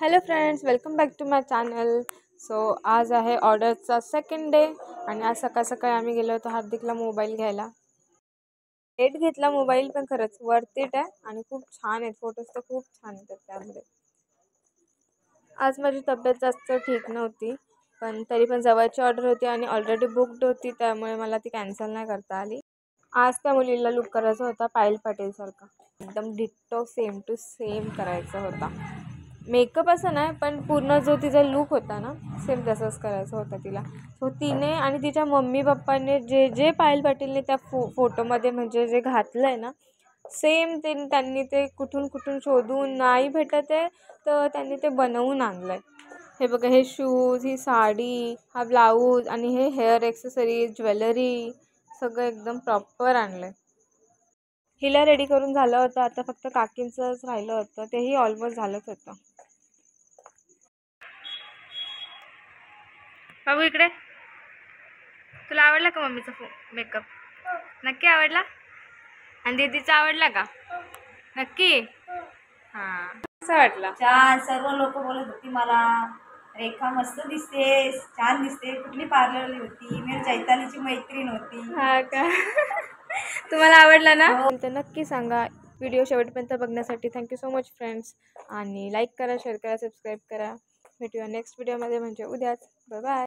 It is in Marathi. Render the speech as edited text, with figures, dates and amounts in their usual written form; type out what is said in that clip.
Hello friends, welcome back to my channel. So आज आहे ऑर्डरचा सेकंड डे आणि आज सकाळ सकाळी आम्ही गेलो होतो हार्दिकला मोबाईल घ्यायला. लेट घेतला मोबाईल, पण खरंच वर्थ इट आहे आणि खूप छान आहेत. फोटोज तर खूप छान येतात त्यामध्ये. आज माझी तब्येत जास्त ठीक नव्हती, पण तरी पण जवळची ऑर्डर होती आणि ऑलरेडी बुकड होती, त्यामुळे मला ती कॅन्सल नाही करता आली. आज त्या मुलीला लुक करायचा होता पायल पाटील सारखा, एकदम डिट्टो सेम टू सेम करायचा होता. मेकअप असं नाही, पण पूर्ण जो तिचा लुक होता ना, सेम तसंच करायचा होता तिला. सो तिने आणि तिच्या मम्मी पप्पाने जे जे पायल पाटीलने त्या फोटोमध्ये म्हणजे जे घातलं आहे ना, सेम त्यांनी ते कुठून कुठून शोधून नाही भेटत आहे, तर त्यांनी ते बनवून आणलं आहे. हे बघा, हे शूज, ही साडी, हा ब्लाऊज आणि हे हेअर एक्सेसरीज, ज्वेलरी सगळं एकदम प्रॉपर आणलं आहे. हिला रेडी करून झालं होतं, आता फक्त काकींचंच राहिलं होतं, तेही ऑलमोस्ट झालंच होतं. बाबू इकडे, तुला आवडला का मम्मीचा मेकअप? नक्की आवडला? आणि दीदीचा आवडला का? नक्की? हां, कसं वाटलं? छान. सर्व लोक बोलत होती मला, रेखा मस्त दिसतेस, छान दिसते. कुठली पार्लरली होती? मी चैतालीची मैत्रीण होती. हा का? तुम्हाला आवडला ना? तर नक्की सांगा. व्हिडिओ शेवटपर्यंत बघण्यासाठी थँक्यू सो मच फ्रेंड्स. आणि लाईक करा, शेअर करा, सबस्क्राईब करा. भेटूया नेक्स्ट व्हिडिओमध्ये, म्हणजे उद्याच. Bye bye.